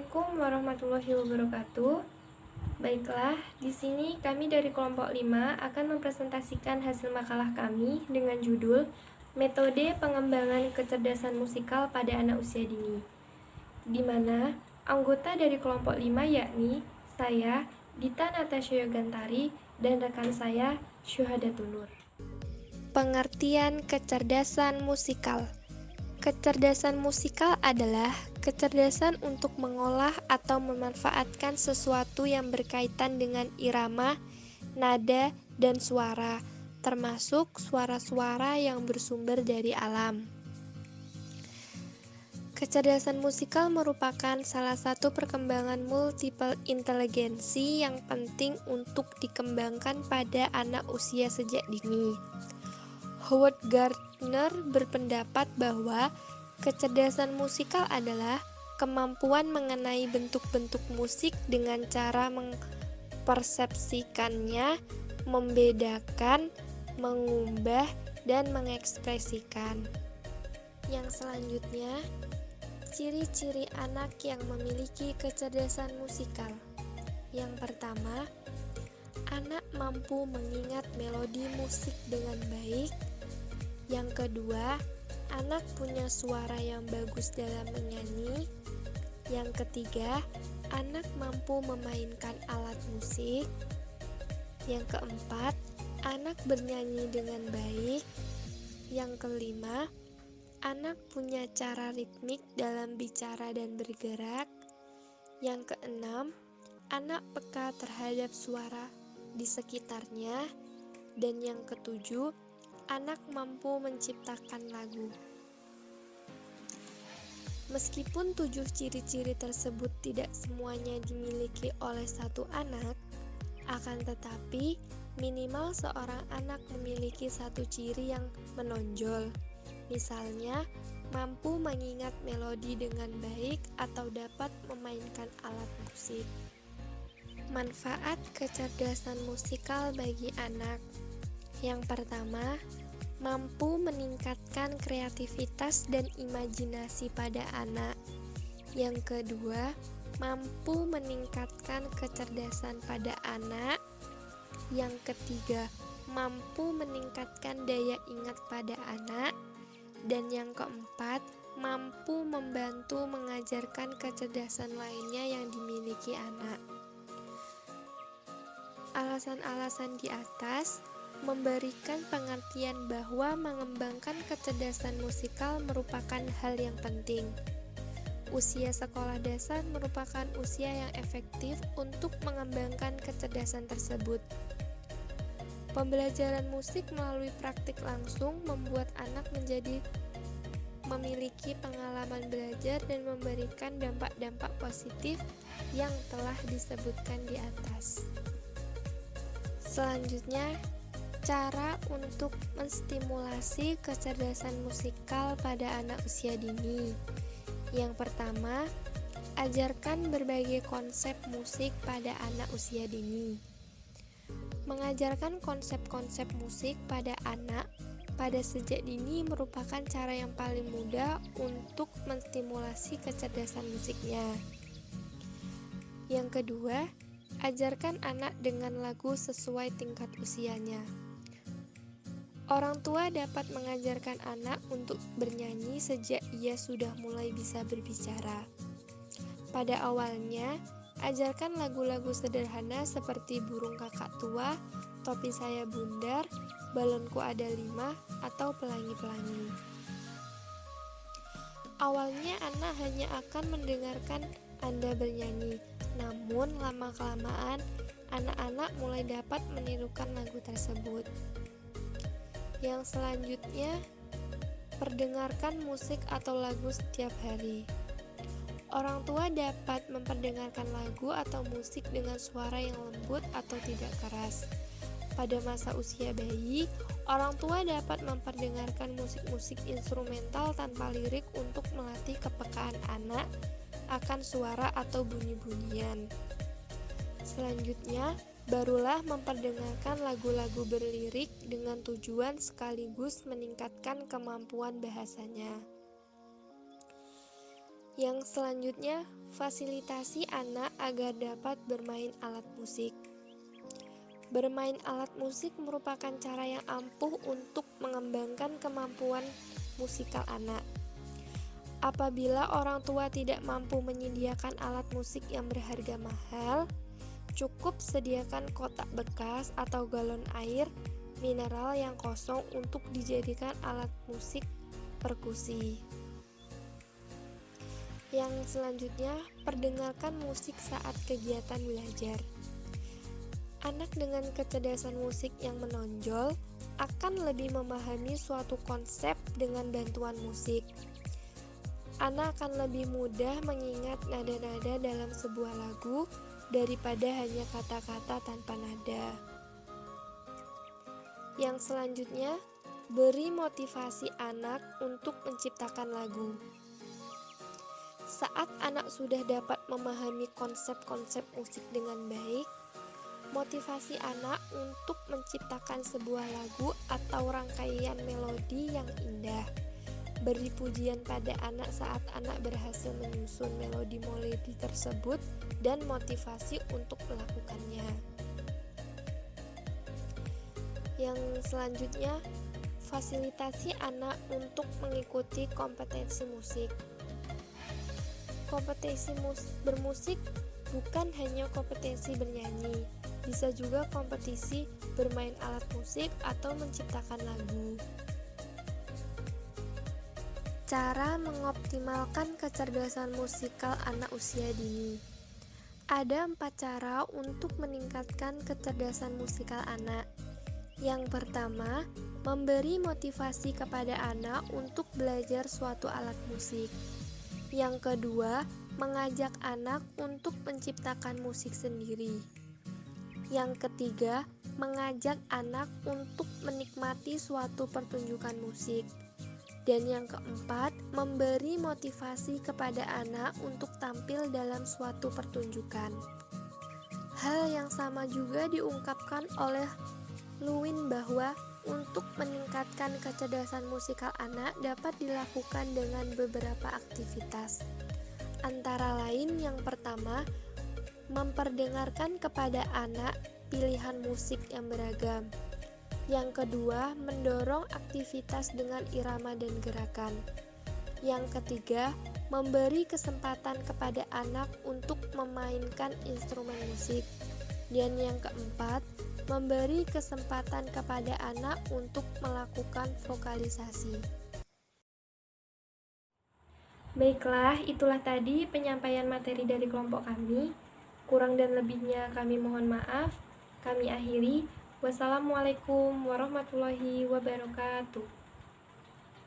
Assalamualaikum warahmatullahi wabarakatuh. Baiklah, di sini kami dari kelompok 5 akan mempresentasikan hasil makalah kami dengan judul Metode Pengembangan Kecerdasan Musikal pada Anak Usia Dini, di mana anggota dari kelompok 5 yakni saya, Dita Natasha Yogantari, dan rekan saya, Syuhadatun Nur. Pengertian kecerdasan musikal. Kecerdasan musikal adalah kecerdasan untuk mengolah atau memanfaatkan sesuatu yang berkaitan dengan irama, nada, dan suara, termasuk suara-suara yang bersumber dari alam. Kecerdasan musikal merupakan salah satu perkembangan multiple inteligensi yang penting untuk dikembangkan pada anak usia sejak dini. Howard Gardner berpendapat bahwa kecerdasan musikal adalah kemampuan mengenai bentuk-bentuk musik dengan cara mempersepsikannya, membedakan, mengubah, dan mengekspresikan. Yang selanjutnya, ciri-ciri anak yang memiliki kecerdasan musikal. Yang pertama, anak mampu mengingat melodi musik dengan baik. Yang kedua, anak punya suara yang bagus dalam menyanyi. Yang ketiga, anak mampu memainkan alat musik. Yang keempat, anak bernyanyi dengan baik. Yang kelima, anak punya cara ritmik dalam bicara dan bergerak. Yang keenam, anak peka terhadap suara di sekitarnya. Dan yang ketujuh, anak mampu menciptakan lagu. Meskipun 7 ciri-ciri tersebut tidak semuanya dimiliki oleh satu anak, akan tetapi minimal seorang anak memiliki satu ciri yang menonjol. Misalnya, mampu mengingat melodi dengan baik atau dapat memainkan alat musik. Manfaat kecerdasan musikal bagi anak. Yang pertama, mampu meningkatkan kreativitas dan imajinasi pada anak. Yang kedua, mampu meningkatkan kecerdasan pada anak. Yang ketiga, mampu meningkatkan daya ingat pada anak. Dan yang keempat, mampu membantu mengajarkan kecerdasan lainnya yang dimiliki anak. Alasan-alasan di atas memberikan pengertian bahwa mengembangkan kecerdasan musikal merupakan hal yang penting. Usia sekolah dasar merupakan usia yang efektif untuk mengembangkan kecerdasan tersebut. Pembelajaran musik melalui praktik langsung membuat anak menjadi memiliki pengalaman belajar dan memberikan dampak-dampak positif yang telah disebutkan di atas. Selanjutnya, cara untuk menstimulasi kecerdasan musikal pada anak usia dini. Yang pertama, ajarkan berbagai konsep musik pada anak usia dini. Mengajarkan konsep-konsep musik pada anak pada sejak dini merupakan cara yang paling mudah untuk menstimulasi kecerdasan musiknya. Yang kedua, ajarkan anak dengan lagu sesuai tingkat usianya. Orang tua dapat mengajarkan anak untuk bernyanyi sejak ia sudah mulai bisa berbicara. Pada awalnya, ajarkan lagu-lagu sederhana seperti Burung Kakak Tua, Topi Saya Bundar, Balonku Ada 5, atau Pelangi-Pelangi. Awalnya anak hanya akan mendengarkan Anda bernyanyi, namun lama-kelamaan anak-anak mulai dapat menirukan lagu tersebut. Yang selanjutnya, perdengarkan musik atau lagu setiap hari. Orang tua dapat memperdengarkan lagu atau musik dengan suara yang lembut atau tidak keras. Pada masa usia bayi, orang tua dapat memperdengarkan musik-musik instrumental tanpa lirik untuk melatih kepekaan anak akan suara atau bunyi-bunyian. Selanjutnya, barulah memperdengarkan lagu-lagu berlirik dengan tujuan sekaligus meningkatkan kemampuan bahasanya. Yang selanjutnya, fasilitasi anak agar dapat bermain alat musik. Bermain alat musik merupakan cara yang ampuh untuk mengembangkan kemampuan musikal anak. Apabila orang tua tidak mampu menyediakan alat musik yang berharga mahal, cukup sediakan kotak bekas atau galon air mineral yang kosong untuk dijadikan alat musik perkusi. Yang selanjutnya, perdengarkan musik saat kegiatan belajar. Anak dengan kecerdasan musik yang menonjol akan lebih memahami suatu konsep dengan bantuan musik. Anak akan lebih mudah mengingat nada-nada dalam sebuah lagu daripada hanya kata-kata tanpa nada. Yang selanjutnya, beri motivasi anak untuk menciptakan lagu. Saat anak sudah dapat memahami konsep-konsep musik dengan baik, motivasi anak untuk menciptakan sebuah lagu atau rangkaian melodi yang indah. Beri pujian pada anak saat anak berhasil menyusun melodi-melodi tersebut dan motivasi untuk melakukannya. Yang selanjutnya, fasilitasi anak untuk mengikuti kompetensi musik. Kompetensi bermusik bukan hanya kompetensi bernyanyi, bisa juga kompetisi bermain alat musik atau menciptakan lagu. Cara mengoptimalkan kecerdasan musikal anak usia dini. Ada 4 cara untuk meningkatkan kecerdasan musikal anak. Yang pertama, memberi motivasi kepada anak untuk belajar suatu alat musik. Yang kedua, mengajak anak untuk menciptakan musik sendiri. Yang ketiga, mengajak anak untuk menikmati suatu pertunjukan musik. Dan yang keempat, memberi motivasi kepada anak untuk tampil dalam suatu pertunjukan. Hal yang sama juga diungkapkan oleh Lewin bahwa untuk meningkatkan kecerdasan musikal anak dapat dilakukan dengan beberapa aktivitas. Antara lain yang pertama, memperdengarkan kepada anak pilihan musik yang beragam. Yang kedua, mendorong aktivitas dengan irama dan gerakan. Yang ketiga, memberi kesempatan kepada anak untuk memainkan instrumen musik. Dan yang keempat, memberi kesempatan kepada anak untuk melakukan vokalisasi. Baiklah, itulah tadi penyampaian materi dari kelompok kami. Kurang dan lebihnya kami mohon maaf. Kami akhiri. Wassalamualaikum warahmatullahi wabarakatuh.